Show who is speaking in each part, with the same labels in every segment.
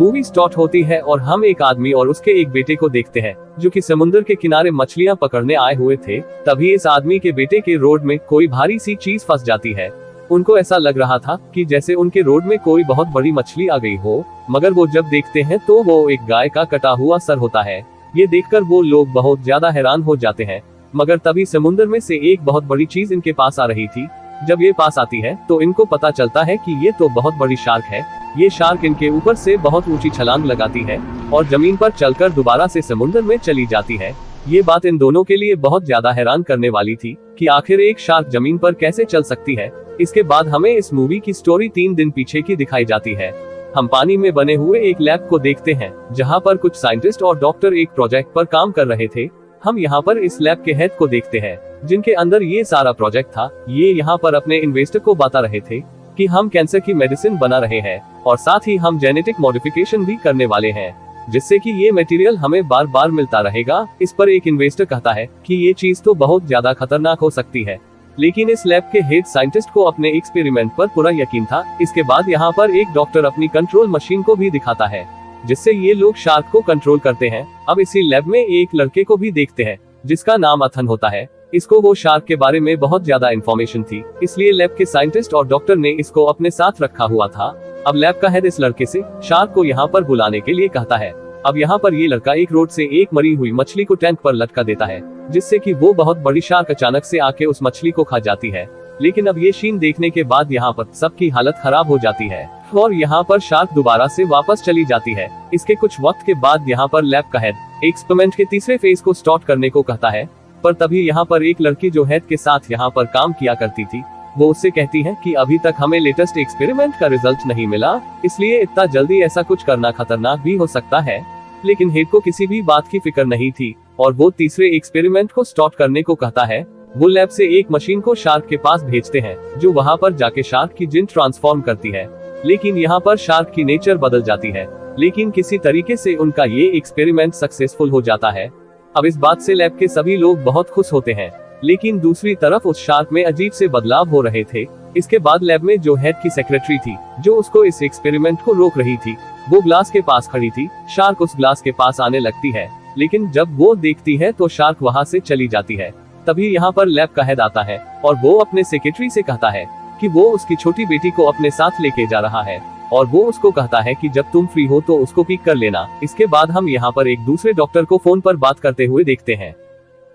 Speaker 1: Movie start होती है और हम एक आदमी और उसके एक बेटे को देखते हैं जो कि समुद्र के किनारे मछलियां पकड़ने आए हुए थे। तभी इस आदमी के बेटे के रोड में कोई भारी सी चीज फंस जाती है। उनको ऐसा लग रहा था कि जैसे उनके रोड में कोई बहुत बड़ी मछली आ गई हो, मगर वो जब देखते हैं तो वो एक गाय का कटा हुआ सर होता है। ये देखकर वो लोग बहुत ज्यादा हैरान हो जाते हैं, मगर तभी समुद्र में से एक बहुत बड़ी चीज इनके पास आ रही थी। जब ये पास आती है तो इनको पता चलता है कि ये तो बहुत बड़ी शार्क है। ये शार्क इनके ऊपर से बहुत ऊंची छलांग लगाती है और जमीन पर चलकर दोबारा से समुद्र में चली जाती है। ये बात इन दोनों के लिए बहुत ज्यादा हैरान करने वाली थी कि आखिर एक शार्क जमीन पर कैसे चल सकती है। इसके बाद हमें इस मूवी की स्टोरी 3 दिन पीछे की दिखाई जाती है। हम पानी में बने हुए एक लैब को देखते हैं जहाँ पर कुछ साइंटिस्ट और डॉक्टर एक प्रोजेक्ट पर काम कर रहे थे। हम यहाँ पर इस लैब के हेड को देखते हैं जिनके अंदर ये सारा प्रोजेक्ट था। ये यहाँ पर अपने इन्वेस्टर को बता रहे थे कि हम कैंसर की मेडिसिन बना रहे हैं और साथ ही हम जेनेटिक मॉडिफिकेशन भी करने वाले हैं जिससे कि ये मटेरियल हमें बार बार मिलता रहेगा। इस पर एक इन्वेस्टर कहता है कि ये चीज तो बहुत ज्यादा खतरनाक हो सकती है, लेकिन इस लैब के हेड साइंटिस्ट को अपने एक्सपेरिमेंट पर पूरा यकीन था। इसके बाद यहाँ पर एक डॉक्टर अपनी कंट्रोल मशीन को भी दिखाता है जिससे ये लोग शार्क को कंट्रोल करते हैं। अब इसी लैब में एक लड़के को भी देखते हैं जिसका नाम अथन होता है। इसको वो शार्क के बारे में बहुत ज्यादा इन्फॉर्मेशन थी, इसलिए लैब के साइंटिस्ट और डॉक्टर ने इसको अपने साथ रखा हुआ था। अब लैब का हेड इस लड़के से शार्क को यहाँ पर बुलाने के लिए कहता है। अब यहाँ पर ये लड़का एक रोड से एक मरी हुई मछली को टैंक पर लटका देता है जिससे कि वो बहुत बड़ी शार्क अचानक से आके उस मछली को खा जाती है। लेकिन अब ये सीन देखने के बाद यहाँ पर सबकी हालत खराब हो जाती है और यहाँ पर शार्क दोबारा से वापस चली जाती है। इसके कुछ वक्त के बाद यहाँ पर लैब का हेड एक्सपेरिमेंट के तीसरे फेज को स्टार्ट करने को कहता है, पर तभी यहाँ पर एक लड़की जो हेड के साथ यहाँ पर काम किया करती थी वो उससे कहती है कि अभी तक हमें लेटेस्ट एक्सपेरिमेंट का रिजल्ट नहीं मिला, इसलिए इतना जल्दी ऐसा कुछ करना खतरनाक भी हो सकता है। लेकिन हेड को किसी भी बात की फिक्र नहीं थी और वो तीसरे एक्सपेरिमेंट को स्टार्ट करने को कहता है। वो लैब से एक मशीन को शार्क के पास भेजते हैं जो वहाँ पर जाके शार्क की जिन ट्रांसफॉर्म करती है, लेकिन यहाँ पर शार्क की नेचर बदल जाती है। लेकिन किसी तरीके से उनका ये एक्सपेरिमेंट सक्सेसफुल हो जाता है। अब इस बात से लैब के सभी लोग बहुत खुश होते हैं, लेकिन दूसरी तरफ उस शार्क में अजीब से बदलाव हो रहे थे। इसके बाद लैब में जो हेड की सेक्रेटरी थी जो उसको इस एक्सपेरिमेंट को रोक रही थी, वो ग्लास के पास खड़ी थी। शार्क उस ग्लास के पास आने लगती है, लेकिन जब वो देखती है तो शार्क वहाँ से चली जाती है। तभी यहाँ पर लैब का हेड आता है और वो अपने सेक्रेटरी से कहता है कि वो उसकी छोटी बेटी को अपने साथ लेके जा रहा है और वो उसको कहता है कि जब तुम फ्री हो तो उसको पिक कर लेना। इसके बाद हम यहाँ पर एक दूसरे डॉक्टर को फोन पर बात करते हुए देखते हैं।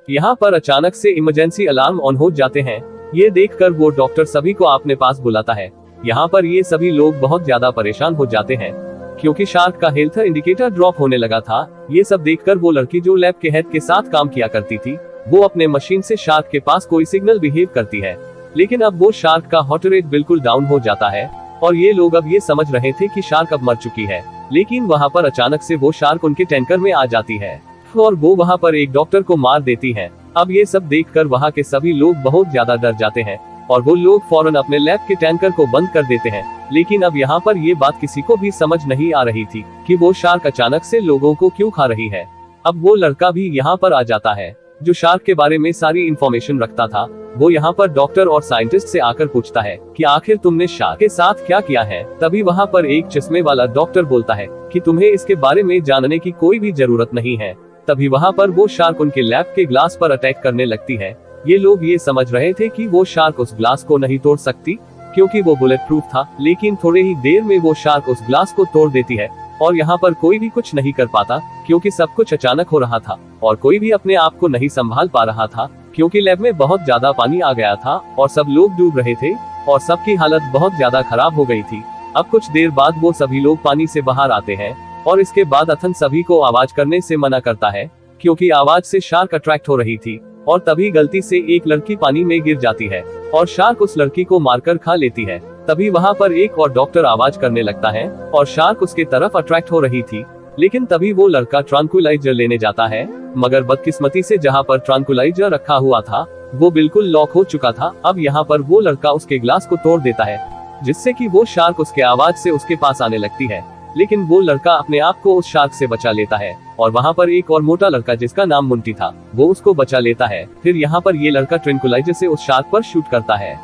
Speaker 1: यहाँ पर अचानक से इमरजेंसी अलार्म ऑन हो जाते हैं। ये देखकर वो डॉक्टर सभी को अपने पास बुलाता है। यहाँ पर ये सभी लोग बहुत ज्यादा परेशान हो जाते हैं क्योंकि शार्क का हेल्थ इंडिकेटर ड्रॉप होने लगा था। ये सब देखकर वो लड़की जो लैब के हेड के साथ काम किया करती थी वो अपने मशीन से शार्क के पास कोई सिग्नल बिहेव करती है, लेकिन अब वो शार्क का हार्ट रेट बिल्कुल डाउन हो जाता है और ये लोग अब ये समझ रहे थे कि शार्क अब मर चुकी है। लेकिन वहाँ पर अचानक से वो शार्क उनके टैंकर में आ जाती है और वो वहाँ पर एक डॉक्टर को मार देती है। अब ये सब देखकर वहाँ के सभी लोग बहुत ज्यादा डर जाते हैं और वो लोग फौरन अपने लैब के टैंकर को बंद कर देते हैं। लेकिन अब यहाँ पर ये बात किसी को भी समझ नहीं आ रही थी कि वो शार्क अचानक से लोगों को क्यों खा रही है। अब वो लड़का भी यहाँ पर आ जाता है जो शार्क के बारे में सारी इंफॉर्मेशन रखता था। वो यहाँ पर डॉक्टर और साइंटिस्ट से आकर पूछता है कि आखिर तुमने शार्क के साथ क्या किया है। तभी वहाँ पर एक चश्मे वाला डॉक्टर बोलता है कि तुम्हें इसके बारे में जानने की कोई भी जरूरत नहीं है। तभी वहाँ पर वो शार्क उनके लैब के ग्लास पर अटैक करने लगती है। ये लोग ये समझ रहे थे कि वो शार्क उस ग्लास को नहीं तोड़ सकती क्योंकि वो बुलेट प्रूफ था, लेकिन थोड़े ही देर में वो शार्क उस ग्लास को तोड़ देती है और यहाँ पर कोई भी कुछ नहीं कर पाता क्योंकि सब कुछ अचानक हो रहा था और कोई भी अपने आप को नहीं संभाल पा रहा था क्योंकि लैब में बहुत ज्यादा पानी आ गया था और सब लोग डूब रहे थे और सबकी हालत बहुत ज्यादा खराब हो गई थी। अब कुछ देर बाद वो सभी लोग पानी से बाहर आते हैं और इसके बाद अथन सभी को आवाज करने से मना करता है क्योंकि आवाज से शार्क अट्रैक्ट हो रही थी। और तभी गलती से एक लड़की पानी में गिर जाती है और शार्क उस लड़की को मारकर खा लेती है। तभी वहाँ पर एक और डॉक्टर आवाज करने लगता है और शार्क उसके तरफ अट्रैक्ट हो रही थी। लेकिन तभी वो लड़का ट्रांकुलाइजर लेने जाता है, मगर बदकिस्मती से जहाँ पर ट्रांकुलाइजर रखा हुआ था वो बिल्कुल लॉक हो चुका था। अब यहाँ पर वो लड़का उसके ग्लास को तोड़ देता है जिससे कि वो शार्क उसके आवाज से उसके पास आने लगती है। लेकिन वो लड़का अपने आप को उस शार्क से बचा लेता है और वहाँ पर एक और मोटा लड़का जिसका नाम मुंटी था वो उसको बचा लेता है। फिर यहाँ पर ये लड़का ट्रैंकुलाइजर से उस शार्क पर शूट करता है,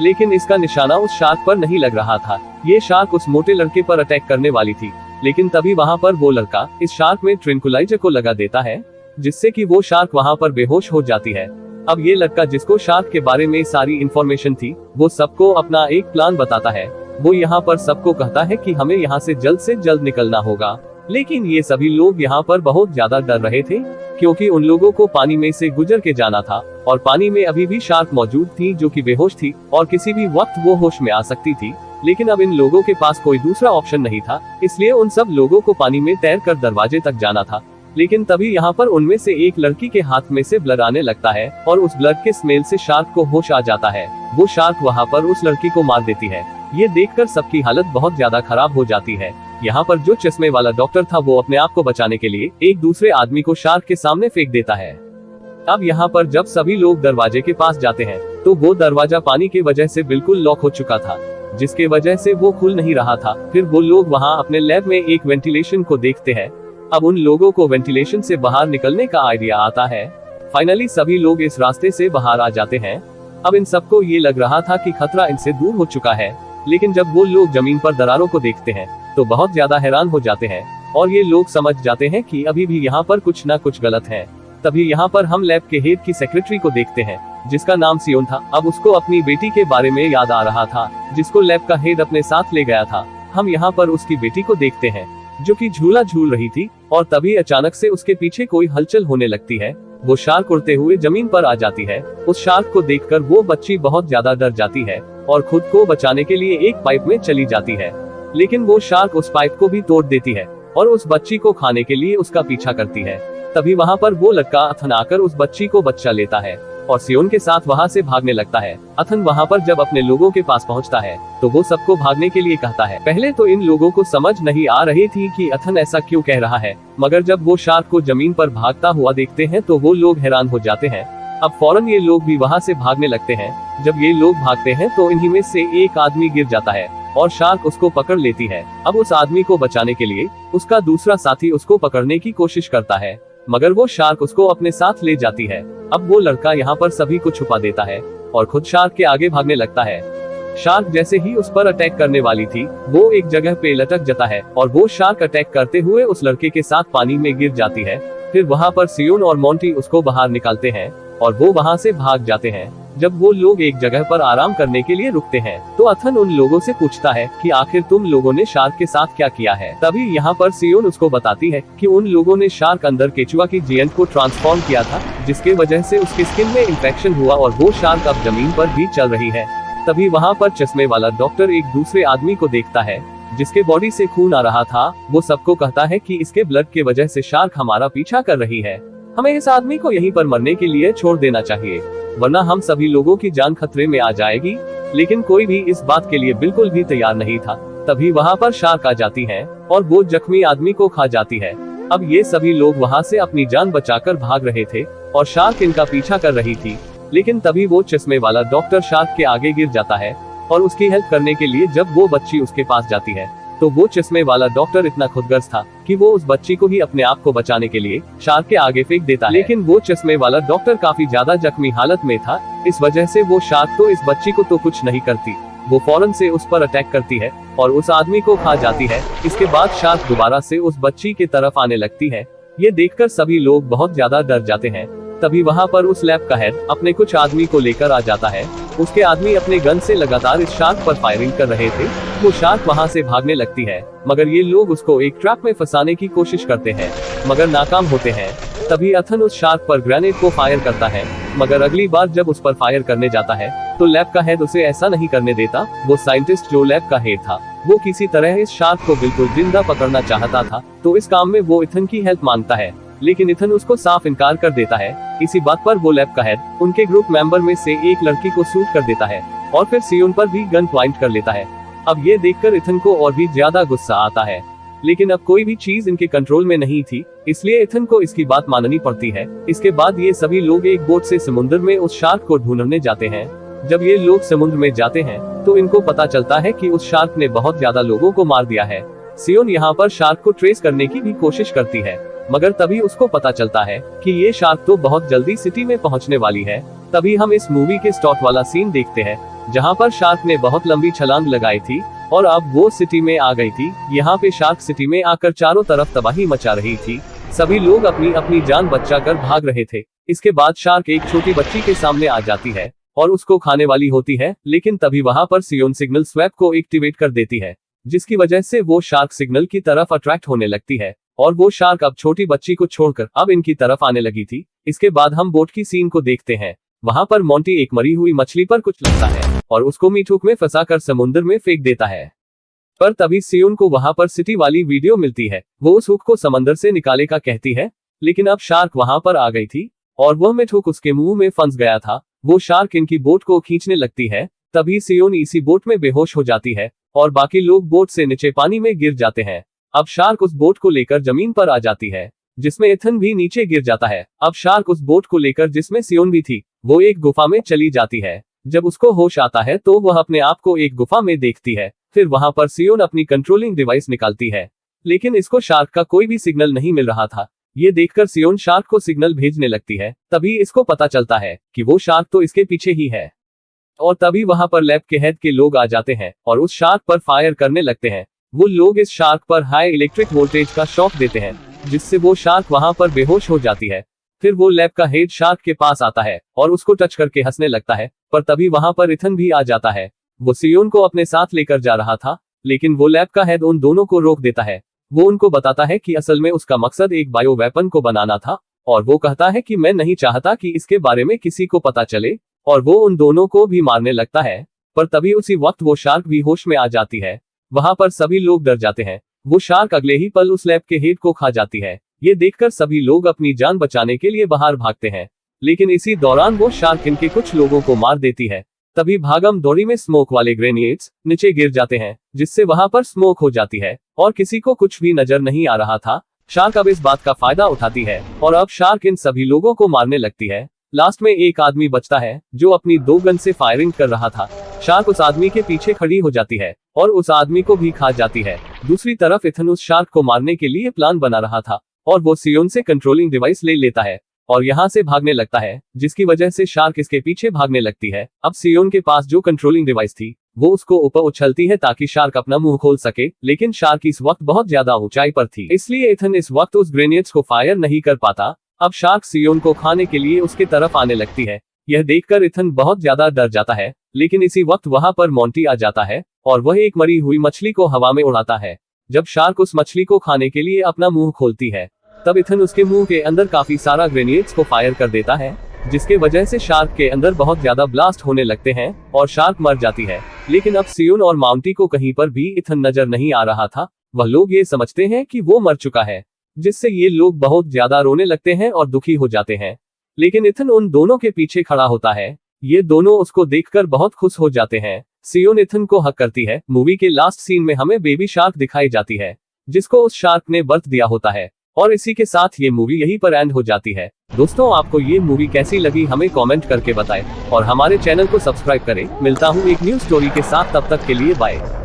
Speaker 1: लेकिन इसका निशाना उस शार्क पर नहीं लग रहा था। ये शार्क उस मोटे लड़के पर अटैक करने वाली थी। लेकिन तभी वहाँ पर वो लड़का इस शार्क में ट्रैंक्विलाइजर को लगा देता है, जिससे कि वो शार्क वहाँ पर बेहोश हो जाती है। अब ये लड़का जिसको शार्क के बारे में सारी इंफॉर्मेशन थी, वो सबको अपना एक प्लान बताता है। वो यहाँ पर सबको कहता है कि हमें यहाँ से जल्द निकलना होगा। लेकिन ये सभी लोग यहाँ पर बहुत ज्यादा डर रहे थे, क्योंकि उन लोगों को पानी में से गुजर के जाना था और पानी में अभी भी शार्क मौजूद थी जो कि बेहोश थी और किसी भी वक्त वो होश में आ सकती थी। लेकिन अब इन लोगों के पास कोई दूसरा ऑप्शन नहीं था, इसलिए उन सब लोगों को पानी में तैर कर दरवाजे तक जाना था। लेकिन तभी यहाँ पर उनमें से एक लड़की के हाथ में से ब्लड आने लगता है और उस ब्लड के स्मेल से शार्क को होश आ जाता है। वो शार्क वहाँ पर उस लड़की को मार देती है। ये देखकर सबकी हालत बहुत ज्यादा खराब हो जाती है। यहाँ पर जो चश्मे वाला डॉक्टर था वो अपने आप को बचाने के लिए एक दूसरे आदमी को शार्क के सामने फेंक देता है। अब यहाँ पर जब सभी लोग दरवाजे के पास जाते हैं तो वो दरवाजा पानी की वजह से बिल्कुल लॉक हो चुका था, जिसके वजह से वो खुल नहीं रहा था। फिर वो लोग वहाँ अपने लैब में एक वेंटिलेशन को देखते हैं। अब उन लोगों को वेंटिलेशन से बाहर निकलने का आइडिया आता है। फाइनली सभी लोग इस रास्ते से बाहर आ जाते हैं। अब इन सबको ये लग रहा था कि खतरा इनसे दूर हो चुका है, लेकिन जब वो लोग जमीन पर दरारों को देखते हैं तो बहुत ज्यादा हैरान हो जाते हैं और ये लोग समझ जाते हैं कि अभी भी यहाँ पर कुछ ना कुछ गलत है। तभी यहाँ पर हम लैब के हेड की सेक्रेटरी को देखते हैं, जिसका नाम सियोन था। अब उसको अपनी बेटी के बारे में याद आ रहा था, जिसको लैब का हेड अपने साथ ले गया था। हम यहाँ पर उसकी बेटी को देखते हैं जो कि झूला झूल रही थी और तभी अचानक से उसके पीछे कोई हलचल होने लगती है। वो शार्क उड़ते हुए जमीन पर आ जाती है। उस शार्क को देखकर वो बच्ची बहुत ज्यादा डर जाती है और खुद को बचाने के लिए एक पाइप में चली जाती है, लेकिन वो शार्क उस पाइप को भी तोड़ देती है और उस बच्ची को खाने के लिए उसका पीछा करती है। तभी वहाँ पर वो लड़का अथन आकर उस बच्ची को बच्चा लेता है और सियोन के साथ वहाँ से भागने लगता है। अथन वहाँ पर जब अपने लोगों के पास पहुँचता है तो वो सबको भागने के लिए कहता है। पहले तो इन लोगों को समझ नहीं आ रही थी कि अथन ऐसा क्यों कह रहा है, मगर जब वो शार्क को जमीन पर भागता हुआ देखते हैं तो वो लोग हैरान हो जाते हैं। अब फौरन ये लोग भी वहाँ से भागने लगते हैं। जब ये लोग भागते हैं तो इन्हीं में से एक आदमी गिर जाता है और शार्क उसको पकड़ लेती है। अब उस आदमी को बचाने के लिए उसका दूसरा साथी उसको पकड़ने की कोशिश करता है, मगर वो शार्क उसको अपने साथ ले जाती है। अब वो लड़का यहाँ पर सभी को छुपा देता है और खुद शार्क के आगे भागने लगता है। शार्क जैसे ही उस पर अटैक करने वाली थी, वो एक जगह पे लटक जाता है और वो शार्क अटैक करते हुए उस लड़के के साथ पानी में गिर जाती है। फिर वहाँ पर सियोन और मोंटी उसको बाहर निकालते हैं और वो वहाँ से भाग जाते हैं। जब वो लोग एक जगह पर आराम करने के लिए रुकते हैं तो अथन उन लोगों से पूछता है कि आखिर तुम लोगों ने शार्क के साथ क्या किया है। तभी यहाँ पर सियोन उसको बताती है कि उन लोगों ने शार्क अंदर केचुआ की जीएंट को ट्रांसफॉर्म किया था, जिसके वजह से उसकी स्किन में इन्फेक्शन हुआ और वो शार्क अब जमीन पर भी चल रही है। तभी वहाँ पर चश्मे वाला डॉक्टर एक दूसरे आदमी को देखता है जिसके बॉडी से खून आ रहा था। वो सबको कहता है कि इसके ब्लड के वजह से शार्क हमारा पीछा कर रही है, हमें इस आदमी को यहीं पर मरने के लिए छोड़ देना चाहिए, वरना हम सभी लोगों की जान खतरे में आ जाएगी। लेकिन कोई भी इस बात के लिए बिल्कुल भी तैयार नहीं था। तभी वहाँ पर शार्क आ जाती है और वो जख्मी आदमी को खा जाती है। अब ये सभी लोग वहाँ से अपनी जान बचाकर भाग रहे थे और शार्क इनका पीछा कर रही थी। लेकिन तभी वो चश्मे वाला डॉक्टर शार्क के आगे गिर जाता है और उसकी हेल्प करने के लिए जब वो बच्ची उसके पास जाती है तो वो चश्मे वाला डॉक्टर इतना खुदगर्ज था कि वो उस बच्ची को ही अपने आप को बचाने के लिए शार्क के आगे फेंक देता है। लेकिन वो चश्मे वाला डॉक्टर काफी ज्यादा जख्मी हालत में था, इस वजह से वो शार्क तो इस बच्ची को तो कुछ नहीं करती, वो फौरन से उस पर अटैक करती है और उस आदमी को खा जाती है। इसके बाद शार्क दोबारा से उस बच्ची की तरफ आने लगती है। ये देखकर सभी लोग बहुत ज्यादा डर जाते हैं। तभी वहाँ पर उस लैब का हेड अपने कुछ आदमी को लेकर आ जाता है। उसके आदमी अपने गन से लगातार इस शार्क पर फायरिंग कर रहे थे। वो शार्क वहाँ से भागने लगती है, मगर ये लोग उसको एक ट्रैप में फंसाने की कोशिश करते हैं, मगर नाकाम होते हैं। तभी अथन उस शार्क पर ग्रेनेड को फायर करता है, मगर अगली बार जब उस पर फायर करने जाता है तो लैब का हेड उसे ऐसा नहीं करने देता। वो साइंटिस्ट जो लैब का हेड था, वो किसी तरह इस शार्क को बिल्कुल जिंदा पकड़ना चाहता था, तो इस काम में वो इथन की हेल्प मांगता है, लेकिन इथन उसको साफ इनकार कर देता है। इसी बात पर वो लैब का हेड उनके ग्रुप मेंबर में से एक लड़की को शूट कर देता है और फिर सियोन पर भी गन पॉइंट कर लेता है। अब ये देखकर इथन को और भी ज्यादा गुस्सा आता है, लेकिन अब कोई भी चीज इनके कंट्रोल में नहीं थी, इसलिए इथन को इसकी बात माननी पड़ती है। इसके बाद ये सभी लोग एक बोट से समुद्र में उस शार्क को ढूंढने जाते हैं। जब ये लोग समुद्र में जाते हैं तो इनको पता चलता है कि उस शार्क ने बहुत ज्यादा लोगों को मार दिया है। सियोन यहाँ पर शार्क को ट्रेस करने की भी कोशिश करती है, मगर तभी उसको पता चलता है कि ये शार्क तो बहुत जल्दी सिटी में पहुंचने वाली है। तभी हम इस मूवी के स्टार्ट वाला सीन देखते हैं, जहां पर शार्क ने बहुत लंबी छलांग लगाई थी और अब वो सिटी में आ गई थी। यहाँ पे शार्क सिटी में आकर चारों तरफ तबाही मचा रही थी। सभी लोग अपनी अपनी जान बचाकर भाग रहे थे। इसके बाद शार्क एक छोटी बच्ची के सामने आ जाती है और उसको खाने वाली होती है, लेकिन तभी वहां पर सियोन सिग्नल स्वैप को एक्टिवेट कर देती है, जिसकी वजह से वो शार्क सिग्नल की तरफ अट्रैक्ट होने लगती है और वो शार्क अब छोटी बच्ची को छोड़कर अब इनकी तरफ आने लगी थी। इसके बाद हम बोट की सीन को देखते हैं। वहां पर मोंटी एक मरी हुई मछली पर कुछ लगता है और उसको मीट हुक में फंसाकर समुद्र में फेंक देता है। पर तभी सियोन को वहां पर सिटी वाली वीडियो मिलती है। वो उस हुक को समंदर से निकाले का कहती है, लेकिन अब शार्क वहां पर आ गई थी और वह मीट हुक उसके मुंह में फंस गया था। वो शार्क इनकी बोट को खींचने लगती है। तभी सियोन इसी बोट में बेहोश हो जाती है और बाकी लोग बोट से नीचे पानी में गिर जाते हैं। अब शार्क उस बोट को लेकर जमीन पर आ जाती है, जिसमें एथन भी नीचे गिर जाता है। अब शार्क उस बोट को लेकर जिसमें सियोन भी थी, वो एक गुफा में चली जाती है। जब उसको होश आता है तो वह अपने आप को एक गुफा में देखती है। फिर वहां पर सियोन अपनी कंट्रोलिंग डिवाइस निकालती है, लेकिन इसको शार्क का कोई भी सिग्नल नहीं मिल रहा था। ये देखकर सियोन शार्क को सिग्नल भेजने लगती है। तभी इसको पता चलता है कि वो शार्क तो इसके पीछे ही है और तभी वहां पर लैब के हेड के लोग आ जाते हैं और उस शार्क पर फायर करने लगते हैं। वो लोग इस शार्क पर हाई इलेक्ट्रिक वोल्टेज का शॉक देते हैं, जिससे वो शार्क वहां पर बेहोश हो जाती है। फिर वो लैब का हेड शार्क के पास आता है और उसको टच करके हंसने लगता है, पर तभी वहां पर इथन भी आ जाता है। वो सियोन को अपने साथ लेकर जा रहा था, लेकिन वो लैब का हेड उन दोनों को रोक देता है। वो उनको बताता है कि असल में उसका मकसद एक बायो वेपन को बनाना था और वो कहता है कि मैं नहीं चाहता कि इसके बारे में किसी को पता चले, और वो उन दोनों को भी मारने लगता है। पर तभी उसी वक्त वो शार्क भी होश में आ जाती है। वहां पर सभी लोग डर जाते हैं। वो शार्क अगले ही पल उस लैब के हेड को खा जाती है। ये देखकर सभी लोग अपनी जान बचाने के लिए बाहर भागते हैं, लेकिन इसी दौरान वो शार्क इनके कुछ लोगों को मार देती है। तभी भागम दौड़ी में स्मोक वाले ग्रेनेड्स नीचे गिर जाते हैं, जिससे वहां पर स्मोक हो जाती है और किसी को कुछ भी नजर नहीं आ रहा था। शार्क अब इस बात का फायदा उठाती है और अब शार्क इन सभी लोगों को मारने लगती है। लास्ट में एक आदमी बचता है जो अपनी 2 गन से फायरिंग कर रहा था। शार्क उस आदमी के पीछे खड़ी हो जाती है और उस आदमी को भी खा जाती है। दूसरी तरफ इथन उस शार्क को मारने के लिए प्लान बना रहा था और वो सियोन से कंट्रोलिंग डिवाइस ले लेता है और यहाँ से भागने लगता है, जिसकी वजह से शार्क इसके पीछे भागने लगती है। अब सियोन के पास जो कंट्रोलिंग डिवाइस थी वो उसको ऊपर उछलती है ताकि शार्क अपना मुंह खोल सके, लेकिन शार्क इस वक्त बहुत ज्यादा ऊंचाई पर थी, इसलिए इथन इस वक्त उस ग्रेनेड्स को फायर नहीं कर पाता। अब शार्क सियोन को खाने के लिए उसके तरफ आने लगती है। यह देखकर इथन बहुत ज्यादा डर जाता है, लेकिन इसी वक्त वहां पर मोंटी आ जाता है और वह एक मरी हुई मछली को हवा में उड़ाता है। जब शार्क उस मछली को खाने के लिए अपना मुंह खोलती है, तब इथन उसके मुंह के अंदर काफी सारा ग्रेनेड्स को फायर कर देता है, जिसके वजह से शार्क के अंदर बहुत ज्यादा ब्लास्ट होने लगते हैं और शार्क मर जाती है। लेकिन अब सियोन और माउंटी को कहीं पर भी इथन नजर नहीं आ रहा था। वह लोग ये समझते हैं कि वो मर चुका है, जिससे ये लोग बहुत ज्यादा रोने लगते हैं और दुखी हो जाते हैं। लेकिन इथन उन दोनों के पीछे खड़ा होता है। ये दोनों उसको देखकर बहुत खुश हो जाते हैं। सियोन इथन को हक करती है। मूवी के लास्ट सीन में हमें बेबी शार्क दिखाई जाती है, जिसको उस शार्क ने बर्थ दिया होता है, और इसी के साथ ये मूवी यहीं पर एंड हो जाती है। दोस्तों, आपको ये मूवी कैसी लगी हमें कमेंट करके बताएं और हमारे चैनल को सब्सक्राइब करें। मिलता हूँ एक न्यू स्टोरी के साथ, तब तक के लिए बाय।